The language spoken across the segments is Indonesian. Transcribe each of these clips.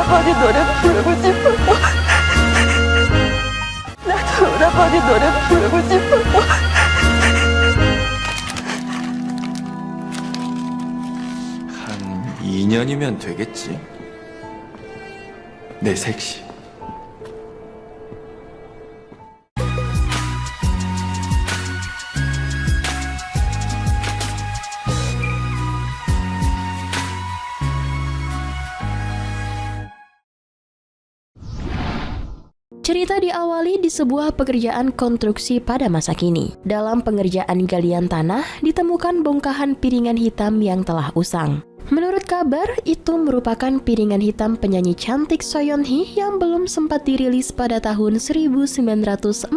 오라버니 노래 부르고 싶어. 나도 오라버니 노래 부르고 싶어. 한 2년이면 되겠지. 내 섹시. Cerita diawali di sebuah pekerjaan konstruksi pada masa kini. Dalam pengerjaan galian tanah, ditemukan bongkahan piringan hitam yang telah usang. Menurut kabar, itu merupakan piringan hitam penyanyi cantik So Yeon Hee yang belum sempat dirilis pada tahun 1944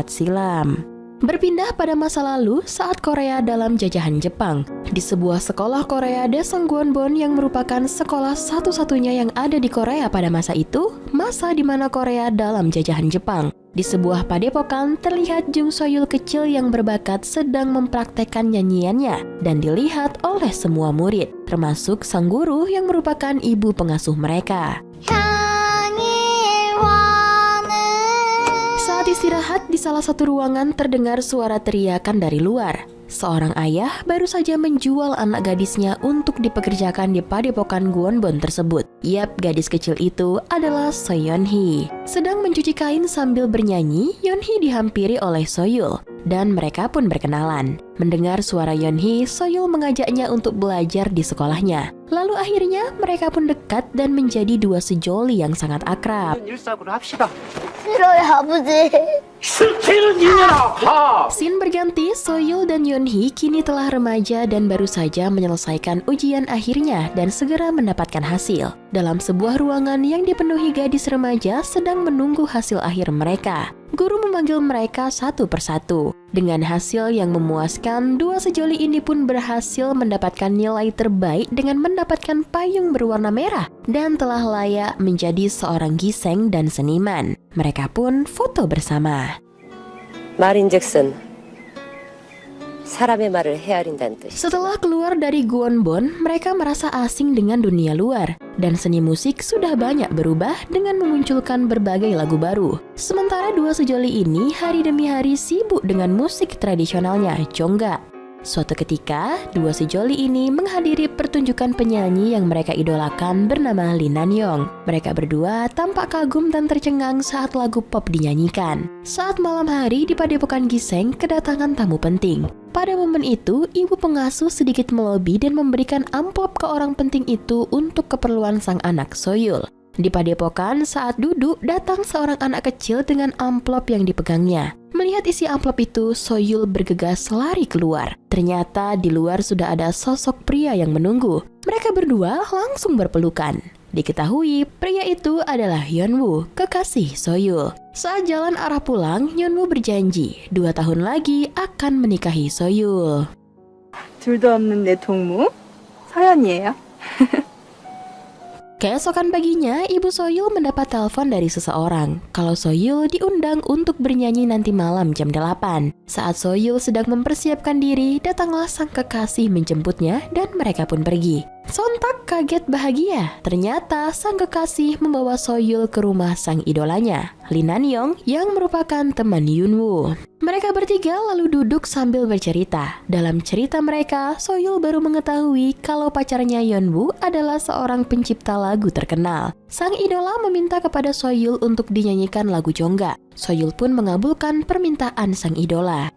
silam. Berpindah pada masa lalu saat Korea dalam jajahan Jepang, di sebuah sekolah Korea Daesungwonbon yang merupakan sekolah satu-satunya yang ada di Korea pada masa itu, masa di mana Korea dalam jajahan Jepang. Di sebuah padepokan terlihat Jung Soyul kecil yang berbakat sedang mempraktekkan nyanyiannya dan dilihat oleh semua murid, termasuk sang guru yang merupakan ibu pengasuh mereka. Saat istirahat di salah satu ruangan terdengar suara teriakan dari luar. Seorang ayah baru saja menjual anak gadisnya untuk dipekerjakan di padepokan Gwonbon tersebut. Yap, gadis kecil itu adalah So Yeon Hee. Sedang mencuci kain sambil bernyanyi, Yeon Hee dihampiri oleh Soyul dan mereka pun berkenalan. Mendengar suara Yeon Hee, Soyul mengajaknya untuk belajar di sekolahnya. Lalu akhirnya mereka pun dekat dan menjadi dua sejoli yang sangat akrab. 싫어요, 아버지. Scene berganti, Soyul dan Yeon Hee kini telah remaja dan baru saja menyelesaikan ujian akhirnya dan segera mendapatkan hasil. Dalam sebuah ruangan yang dipenuhi gadis remaja sedang menunggu hasil akhir mereka. Guru memanggil mereka satu persatu. Dengan hasil yang memuaskan, dua sejoli ini pun berhasil mendapatkan nilai terbaik dengan mendapatkan payung berwarna merah dan telah layak menjadi seorang giseng dan seniman. Mereka pun foto bersama. 말인 즉슨 사람의 말을 헤아린다는 뜻. Setelah keluar dari Gwonbon, mereka merasa asing dengan dunia luar. Dan seni musik sudah banyak berubah dengan memunculkan berbagai lagu baru. Sementara dua sejoli ini hari demi hari sibuk dengan musik tradisionalnya, Jongga. Suatu ketika, dua sejoli ini menghadiri pertunjukan penyanyi yang mereka idolakan bernama Lee Nan-yong. Mereka berdua tampak kagum dan tercengang saat lagu pop dinyanyikan. Saat malam hari di padepokan giseng, kedatangan tamu penting. Pada momen itu, ibu pengasuh sedikit melobi dan memberikan amplop ke orang penting itu untuk keperluan sang anak Soyul. Di padepokan, saat duduk, datang seorang anak kecil dengan amplop yang dipegangnya. Melihat isi amplop itu, Soyul bergegas lari keluar. Ternyata di luar sudah ada sosok pria yang menunggu. Mereka berdua langsung berpelukan. Diketahui, pria itu adalah Hyunwoo, kekasih Soyul. Saat jalan arah pulang, Hyunwoo berjanji 2 tahun lagi akan menikahi Soyul. 둘도 없는 내 동무 서연이에요. Keesokan paginya, ibu Soyul mendapat telepon dari seseorang kalau Soyul diundang untuk bernyanyi nanti malam jam 8. Saat Soyul sedang mempersiapkan diri, datanglah sang kekasih menjemputnya dan mereka pun pergi. Sontak kaget bahagia, ternyata sang kekasih membawa Soyul ke rumah sang idolanya, Lee Nan-yong yang merupakan teman Hyunwoo. Mereka bertiga lalu duduk sambil bercerita. Dalam cerita mereka, Soyul baru mengetahui kalau pacarnya Hyunwoo adalah seorang pencipta lagu terkenal. Sang idola meminta kepada Soyul untuk dinyanyikan lagu Jongga. Soyul pun mengabulkan permintaan sang idola.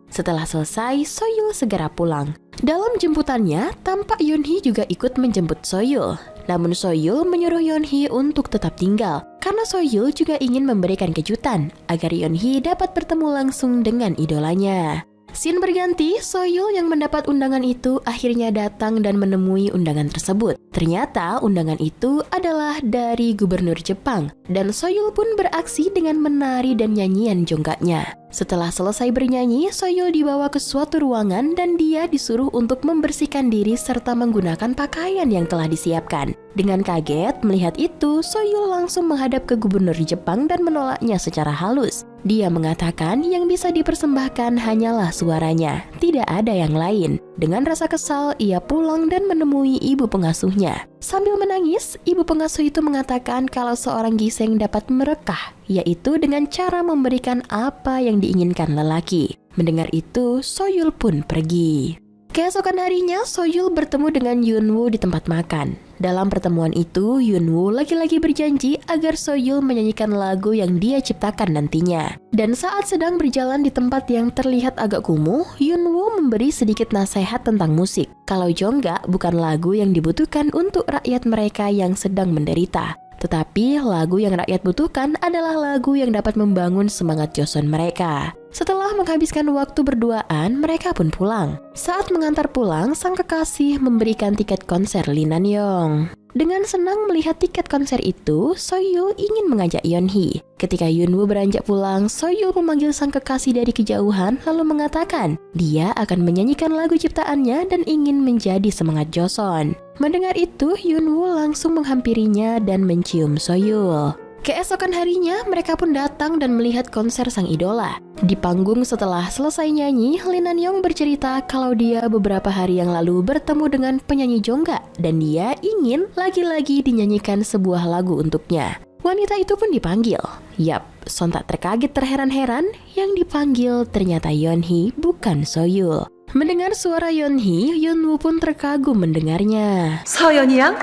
Setelah selesai, Soyul segera pulang. Dalam jemputannya, tampak Yeon Hee juga ikut menjemput Soyul. Namun Soyul menyuruh Yeon Hee untuk tetap tinggal, karena Soyul juga ingin memberikan kejutan agar Yeon Hee dapat bertemu langsung dengan idolanya. Scene berganti, Soyul yang mendapat undangan itu akhirnya datang dan menemui undangan tersebut. Ternyata undangan itu adalah dari gubernur Jepang, dan Soyul pun beraksi dengan menari dan nyanyian jonggaknya. Setelah selesai bernyanyi, Soyul dibawa ke suatu ruangan dan dia disuruh untuk membersihkan diri serta menggunakan pakaian yang telah disiapkan. Dengan kaget melihat itu, Soyul langsung menghadap ke gubernur Jepang dan menolaknya secara halus. Dia mengatakan yang bisa dipersembahkan hanyalah suaranya, tidak ada yang lain. Dengan rasa kesal, ia pulang dan menemui ibu pengasuhnya. Sambil menangis, ibu pengasuh itu mengatakan kalau seorang giseng dapat merekah, yaitu dengan cara memberikan apa yang diinginkan lelaki. Mendengar itu, Soyul pun pergi. Keesokan harinya, Soyul bertemu dengan Yunwoo di tempat makan. Dalam pertemuan itu, Yunwoo lagi-lagi berjanji agar Soyul menyanyikan lagu yang dia ciptakan nantinya. Dan saat sedang berjalan di tempat yang terlihat agak kumuh, Yunwoo memberi sedikit nasihat tentang musik. Kalau Jongga bukan lagu yang dibutuhkan untuk rakyat mereka yang sedang menderita. Tetapi lagu yang rakyat butuhkan adalah lagu yang dapat membangun semangat Joseon mereka. Setelah menghabiskan waktu berduaan, mereka pun pulang. Saat mengantar pulang, sang kekasih memberikan tiket konser Lee Nan-yong. Dengan senang melihat tiket konser itu, Soyul ingin mengajak Yeonhee. Ketika Yunwoo beranjak pulang, Soyul memanggil sang kekasih dari kejauhan lalu mengatakan dia akan menyanyikan lagu ciptaannya dan ingin menjadi semangat Joseon. Mendengar itu, Yunwoo langsung menghampirinya dan mencium Soyul. Keesokan harinya, mereka pun datang dan melihat konser sang idola. Di panggung setelah selesai nyanyi, Lee Nan-yong bercerita kalau dia beberapa hari yang lalu bertemu dengan penyanyi Jongga dan dia ingin lagi-lagi dinyanyikan sebuah lagu untuknya. Wanita itu pun dipanggil. Yap, sontak terkaget terheran-heran, yang dipanggil ternyata Yeonhee bukan Soyul. Mendengar suara Yeonhee, Yunwoo pun terkagum mendengarnya. 서연이 양?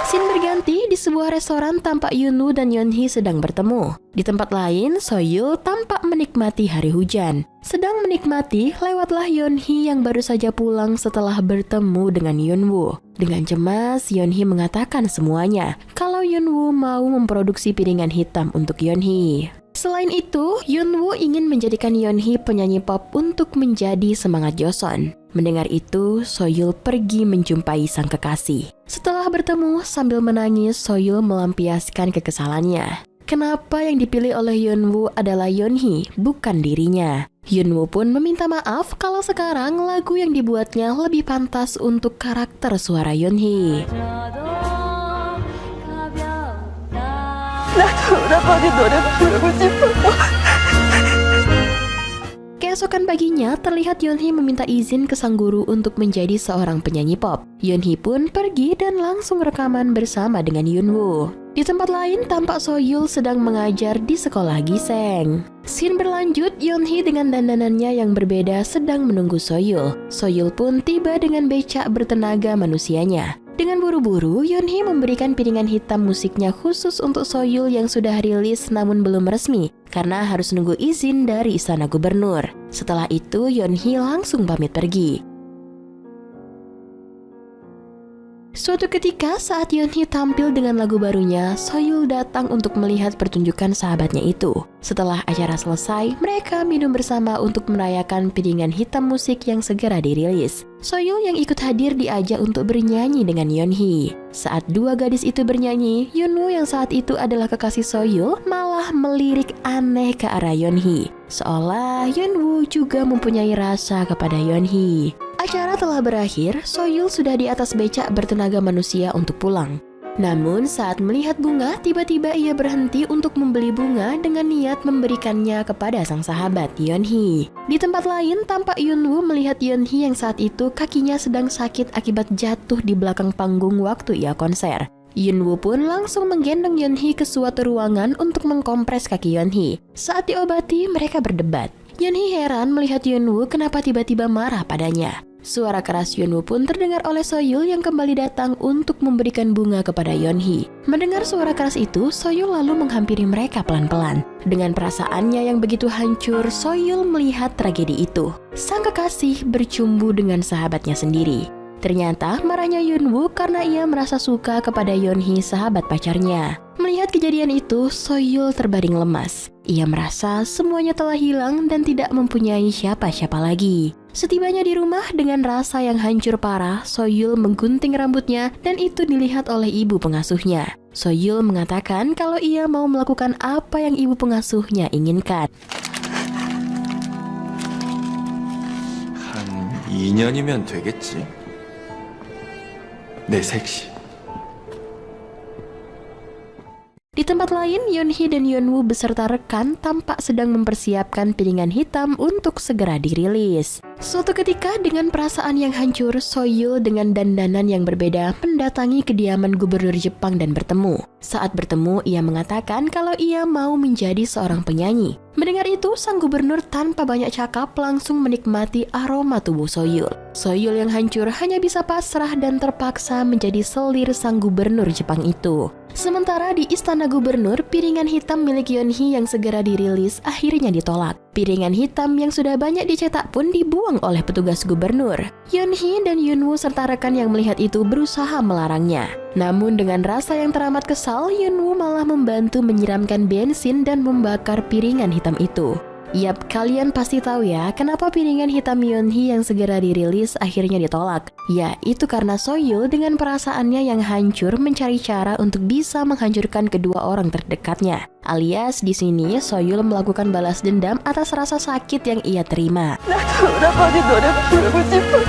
Scene berganti di sebuah restoran tampak Yunwoo dan Yeonhee sedang bertemu. Di tempat lain, Soyul tampak menikmati hari hujan. Sedang menikmati, lewatlah Yeonhee yang baru saja pulang setelah bertemu dengan Yunwoo. Dengan cemas, Yeonhee mengatakan semuanya kalau Yunwoo mau memproduksi piringan hitam untuk Yeonhee. Selain itu, Yunwoo ingin menjadikan Yeonhee penyanyi pop untuk menjadi semangat Joseon. Mendengar itu, Soyul pergi menjumpai sang kekasih. Setelah bertemu, sambil menangis, Soyul melampiaskan kekesalannya. Kenapa yang dipilih oleh Yunwoo adalah Yeonhee, bukan dirinya? Yunwoo pun meminta maaf kalau sekarang lagu yang dibuatnya lebih pantas untuk karakter suara Yeonhee. 나도 오라버니 노래 부르고 싶어서. Keesokan paginya, terlihat Yeonhee meminta izin ke sang guru untuk menjadi seorang penyanyi pop. Yeonhee pun pergi dan langsung rekaman bersama dengan Yunwoo. Di tempat lain, tampak Soyul sedang mengajar di sekolah giseng. Scene berlanjut, Yeonhee dengan dandanannya yang berbeda sedang menunggu Soyul. Soyul pun tiba dengan becak bertenaga manusianya. Dengan buru-buru, Yeonhee memberikan piringan hitam musiknya khusus untuk Soyul yang sudah rilis namun belum resmi, karena harus nunggu izin dari istana gubernur. Setelah itu, Yeonhee langsung pamit pergi. Suatu ketika saat Yeonhee tampil dengan lagu barunya, Soyul datang untuk melihat pertunjukan sahabatnya itu. Setelah acara selesai, mereka minum bersama untuk merayakan piringan hitam musik yang segera dirilis. Soyul yang ikut hadir diajak untuk bernyanyi dengan Yeonhee. Saat dua gadis itu bernyanyi, Yunwoo yang saat itu adalah kekasih Soyul malah melirik aneh ke arah Yeonhee. Seolah Yunwoo juga mempunyai rasa kepada Yeonhee. Acara telah berakhir, Soyul sudah di atas becak bertenaga manusia untuk pulang. Namun saat melihat bunga, tiba-tiba ia berhenti untuk membeli bunga dengan niat memberikannya kepada sang sahabat Yeonhee. Di tempat lain, tampak Yunwoo melihat Yeonhee yang saat itu kakinya sedang sakit akibat jatuh di belakang panggung waktu ia konser. Yunwoo pun langsung menggendong Yeonhee ke suatu ruangan untuk mengkompres kaki Yeonhee. Saat diobati, mereka berdebat. Yeonhee heran melihat Yunwoo kenapa tiba-tiba marah padanya. Suara keras Yunwoo pun terdengar oleh Soyul yang kembali datang untuk memberikan bunga kepada Yeonhee. Mendengar suara keras itu, Soyul lalu menghampiri mereka pelan-pelan. Dengan perasaannya yang begitu hancur, Soyul melihat tragedi itu. Sang kekasih bercumbu dengan sahabatnya sendiri. Ternyata marahnya Yunwoo karena ia merasa suka kepada Yeonhee, sahabat pacarnya. Melihat kejadian itu, Soyul terbaring lemas. Ia merasa semuanya telah hilang dan tidak mempunyai siapa-siapa lagi. Setibanya di rumah dengan rasa yang hancur parah, Soyul menggunting rambutnya dan itu dilihat oleh ibu pengasuhnya. Soyul mengatakan kalau ia mau melakukan apa yang ibu pengasuhnya inginkan. 한 2년이면 되겠지. 내 색시. tempat lain, Yeonhee dan Yeonwoo beserta rekan tampak sedang mempersiapkan piringan hitam untuk segera dirilis. Suatu ketika dengan perasaan yang hancur, Soyul dengan dandanan yang berbeda mendatangi kediaman gubernur Jepang dan bertemu. Saat bertemu, ia mengatakan kalau ia mau menjadi seorang penyanyi. Mendengar itu, sang gubernur tanpa banyak cakap langsung menikmati aroma tubuh Soyul. Soyul yang hancur hanya bisa pasrah dan terpaksa menjadi selir sang gubernur Jepang itu. Sementara di istana gubernur, piringan hitam milik Yeonhee yang segera dirilis akhirnya ditolak. Piringan hitam yang sudah banyak dicetak pun dibuang oleh petugas gubernur. Yeonhee dan Yeonwoo serta rekan yang melihat itu berusaha melarangnya. Namun dengan rasa yang teramat kesal, Yeonwoo malah membantu menyiramkan bensin dan membakar piringan hitam itu. Yap, kalian pasti tahu ya kenapa piringan hitam Yeonhee yang segera dirilis akhirnya ditolak. Ya, itu karena Soyul dengan perasaannya yang hancur mencari cara untuk bisa menghancurkan kedua orang terdekatnya. Alias di sini Soyul melakukan balas dendam atas rasa sakit yang ia terima. 오라버니 노래 부르고 싶어.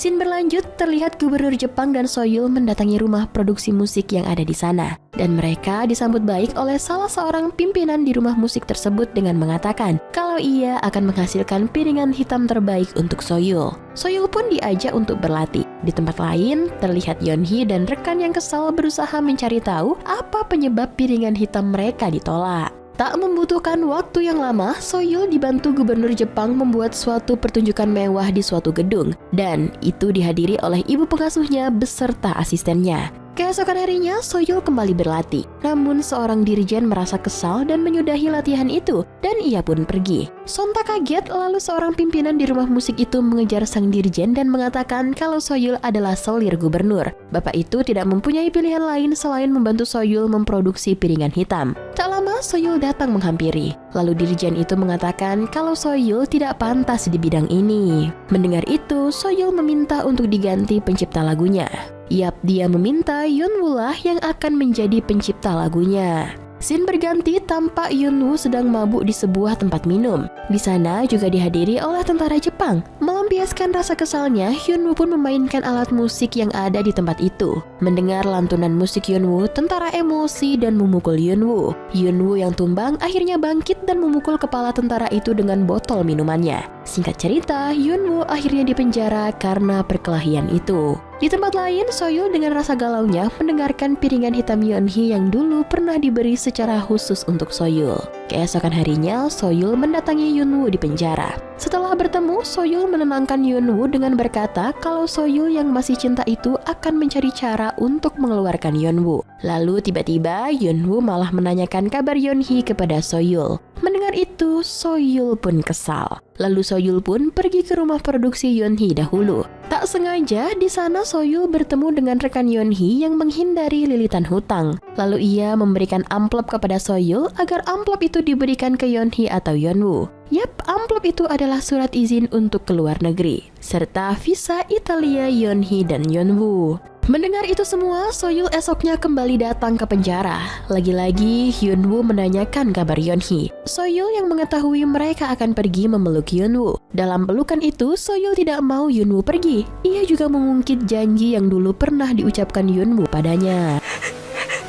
Scene berlanjut, terlihat gubernur Jepang dan Soyul mendatangi rumah produksi musik yang ada di sana. Dan mereka disambut baik oleh salah seorang pimpinan di rumah musik tersebut dengan mengatakan kalau ia akan menghasilkan piringan hitam terbaik untuk Soyul. Soyul pun diajak untuk berlatih. Di tempat lain, terlihat Yeonhee dan rekan yang kesal berusaha mencari tahu apa penyebab piringan hitam mereka ditolak. Tak membutuhkan waktu yang lama, Soyul dibantu gubernur Jepang membuat suatu pertunjukan mewah di suatu gedung. Dan itu dihadiri oleh ibu pengasuhnya beserta asistennya. Keesokan harinya, Soyul kembali berlatih. Namun seorang dirjen merasa kesal dan menyudahi latihan itu, dan ia pun pergi. Sontak kaget, lalu seorang pimpinan di rumah musik itu mengejar sang dirjen dan mengatakan kalau Soyul adalah selir gubernur. Bapak itu tidak mempunyai pilihan lain selain membantu Soyul memproduksi piringan hitam. Tak lama, Soyul datang menghampiri. Lalu dirjen itu mengatakan kalau Soyul tidak pantas di bidang ini. Mendengar itu, Soyul meminta untuk diganti pencipta lagunya. Yap, dia meminta Yeonwoo lah yang akan menjadi pencipta lagunya. Scene berganti, tampak Yeonwoo sedang mabuk di sebuah tempat minum. Di sana juga dihadiri oleh tentara Jepang. Melampiaskan rasa kesalnya, Yeonwoo pun memainkan alat musik yang ada di tempat itu. Mendengar lantunan musik Yeonwoo, tentara emosi dan memukul Yeonwoo. Yeonwoo yang tumbang akhirnya bangkit dan memukul kepala tentara itu dengan botol minumannya. Singkat cerita, Yeonwoo akhirnya dipenjara karena perkelahian itu. Di tempat lain, Soyul dengan rasa galaunya mendengarkan piringan hitam Yeonhee yang dulu pernah diberi secara khusus untuk Soyul. Keesokan harinya, Soyul mendatangi Yeonwoo di penjara. Setelah bertemu, Soyul menenangkan Yeonwoo dengan berkata kalau Soyul yang masih cinta itu akan mencari cara untuk mengeluarkan Yeonwoo. Lalu tiba-tiba Yeonwoo malah menanyakan kabar Yeonhee kepada Soyul. Mendengar itu, Soyul pun kesal. Lalu Soyul pun pergi ke rumah produksi Yeonhee dahulu. Tak sengaja di sana Soyul bertemu dengan rekan Yeonhee yang menghindari lilitan hutang. Lalu ia memberikan amplop kepada Soyul agar amplop itu diberikan ke Yeonhee atau Yeonwoo. Yap, amplop itu adalah surat izin untuk keluar negeri, serta visa Italia Yeonhee dan Yeonwoo. Mendengar itu semua, Soyul esoknya kembali datang ke penjara. Lagi-lagi, Yeonwoo menanyakan kabar Yeonhee. Soyul yang mengetahui mereka akan pergi memeluk Yeonwoo. Dalam pelukan itu, Soyul tidak mau Yeonwoo pergi. Ia juga mengungkit janji yang dulu pernah diucapkan Yeonwoo padanya.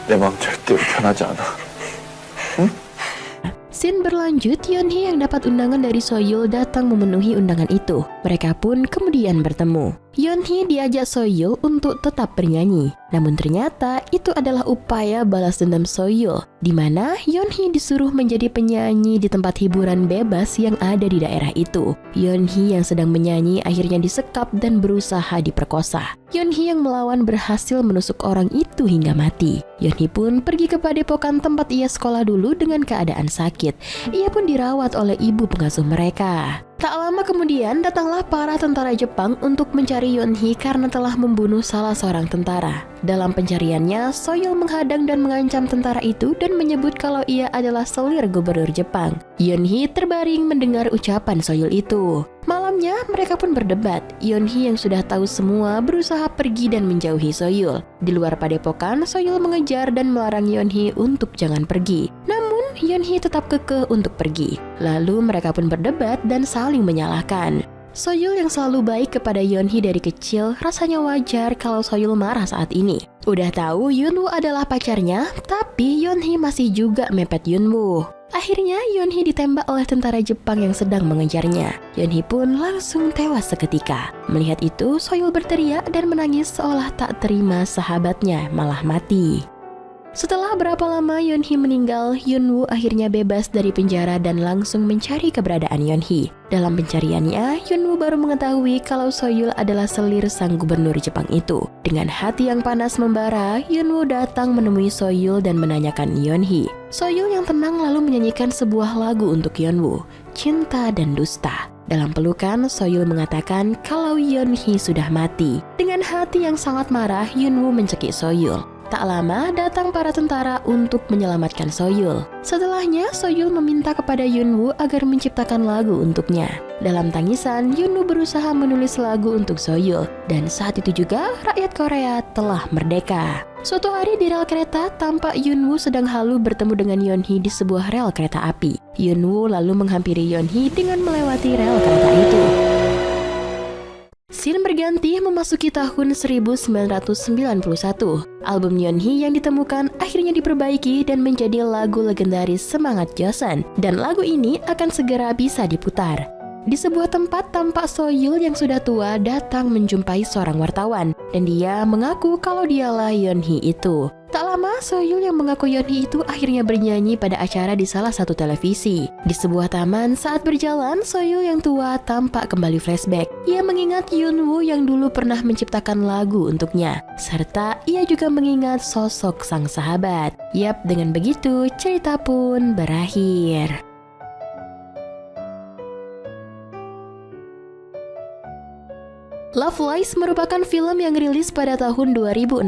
내 마음 절대로 변하지 않아. Scene berlanjut, Yeonhee yang dapat undangan dari Soyul datang memenuhi undangan itu. Mereka pun kemudian bertemu. Yeonhee diajak Soyul untuk tetap bernyanyi. Namun ternyata itu adalah upaya balas dendam Soyul, di mana Yeonhee disuruh menjadi penyanyi di tempat hiburan bebas yang ada di daerah itu. Yeonhee yang sedang menyanyi akhirnya disekap dan berusaha diperkosa. Yeonhee yang melawan berhasil menusuk orang itu hingga mati. Yeonhee pun pergi ke padepokan tempat ia sekolah dulu dengan keadaan sakit. Ia pun dirawat oleh ibu pengasuh mereka. Tak lama kemudian datanglah para tentara Jepang untuk mencari Yeonhee karena telah membunuh salah seorang tentara. Dalam pencariannya, Soyul menghadang dan mengancam tentara itu dan menyebut kalau ia adalah selir gubernur Jepang. Yeonhee terbaring mendengar ucapan Soyul itu. Malamnya, mereka pun berdebat. Yeonhee yang sudah tahu semua berusaha pergi dan menjauhi Soyul. Di luar padepokan, Soyul mengejar dan melarang Yeonhee untuk jangan pergi. Namun, Yeonhee tetap kekeh untuk pergi. Lalu mereka pun berdebat dan saling menyalahkan. Soyul yang selalu baik kepada Yeonhee dari kecil, rasanya wajar kalau Soyul marah saat ini. Udah tahu Yunwoo adalah pacarnya, tapi Yeonhee masih juga mepet Yunwoo. Akhirnya Yeonhee ditembak oleh tentara Jepang yang sedang mengejarnya. Yeonhee pun langsung tewas seketika. Melihat itu, Soyul berteriak dan menangis seolah tak terima sahabatnya malah mati. Setelah berapa lama Yeonhee meninggal, Yunwoo akhirnya bebas dari penjara dan langsung mencari keberadaan Yeonhee. Dalam pencariannya, Yunwoo baru mengetahui kalau Soyul adalah selir sang gubernur Jepang itu. Dengan hati yang panas membara, Yunwoo datang menemui Soyul dan menanyakan Yeonhee. Soyul yang tenang lalu menyanyikan sebuah lagu untuk Yunwoo, Cinta dan Dusta. Dalam pelukan, Soyul mengatakan kalau Yeonhee sudah mati. Dengan hati yang sangat marah, Yunwoo mencekik Soyul. Tak lama datang para tentara untuk menyelamatkan Soyul. Setelahnya, Soyul meminta kepada Yunwoo agar menciptakan lagu untuknya. Dalam tangisan, Yunwoo berusaha menulis lagu untuk Soyul. Dan saat itu juga, rakyat Korea telah merdeka. Suatu hari di rel kereta, tampak Yunwoo sedang halu bertemu dengan Yeonhee di sebuah rel kereta api. Yunwoo lalu menghampiri Yeonhee dengan melewati rel kereta itu. Scene berganti memasuki tahun 1991. Album Yeonhee yang ditemukan akhirnya diperbaiki dan menjadi lagu legendaris Semangat Joseon. Dan lagu ini akan segera bisa diputar. Di sebuah tempat, tampak Soyul yang sudah tua datang menjumpai seorang wartawan. Dan dia mengaku kalau dialah Yeonhee itu. Tak lama, Soyul yang mengaku Yeonhee itu akhirnya bernyanyi pada acara di salah satu televisi. Di sebuah taman, saat berjalan, Soyul yang tua tampak kembali flashback. Ia mengingat Yunwoo yang dulu pernah menciptakan lagu untuknya. Serta ia juga mengingat sosok sang sahabat. Yap, dengan begitu, cerita pun berakhir. Love Lies merupakan film yang rilis pada tahun 2016.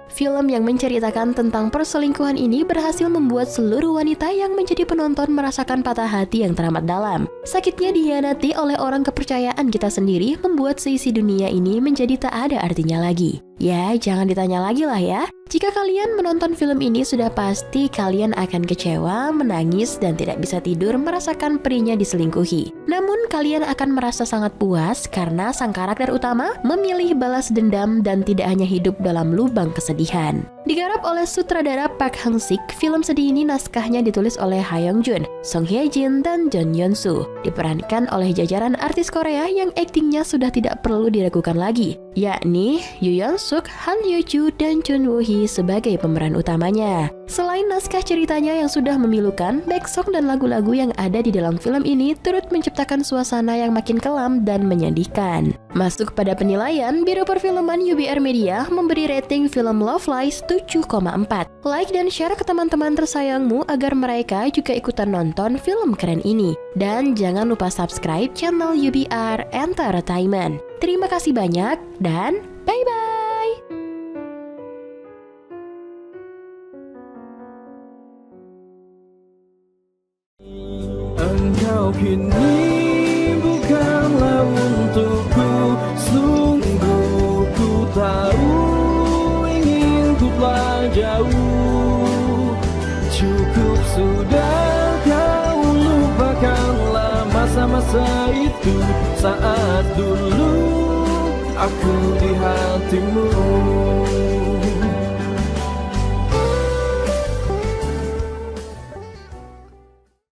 Film yang menceritakan tentang perselingkuhan ini berhasil membuat seluruh wanita yang menjadi penonton merasakan patah hati yang teramat dalam. Sakitnya dihianati oleh orang kepercayaan kita sendiri membuat seisi dunia ini menjadi tak ada artinya lagi. Ya, jangan ditanya lagi lah ya. Jika kalian menonton film ini sudah pasti kalian akan kecewa, menangis, dan tidak bisa tidur merasakan perihnya diselingkuhi. Namun kalian akan merasa sangat puas karena sang karakter utama memilih balas dendam dan tidak hanya hidup dalam lubang kesedihan. Digarap oleh sutradara Park Hang-sik, film sedih ini naskahnya ditulis oleh Ha Young-jun, Song Hye-jin, dan Jeon Yeon-soo. Diperankan oleh jajaran artis Korea yang aktingnya sudah tidak perlu diragukan lagi, yakni Yoo Yeon-suk, Han Hyo-joo, dan Chun Woo-hee sebagai pemeran utamanya. Selain naskah ceritanya yang sudah memilukan, back song dan lagu-lagu yang ada di dalam film ini turut menciptakan suasana yang makin kelam dan menyedihkan. Masuk pada penilaian, Biro Perfilman UBR Media memberi rating film Love Lies 7,4. Like dan share ke teman-teman tersayangmu agar mereka juga ikutan nonton film keren ini. Dan jangan lupa subscribe channel UBR Entertainment. Terima kasih banyak dan bye-bye! Engkau kini bukanlah untukku, sungguh ku tahu ingin ku telah jauh. Cukup sudah kau lupakanlah masa-masa itu, saat dulu aku di hatimu.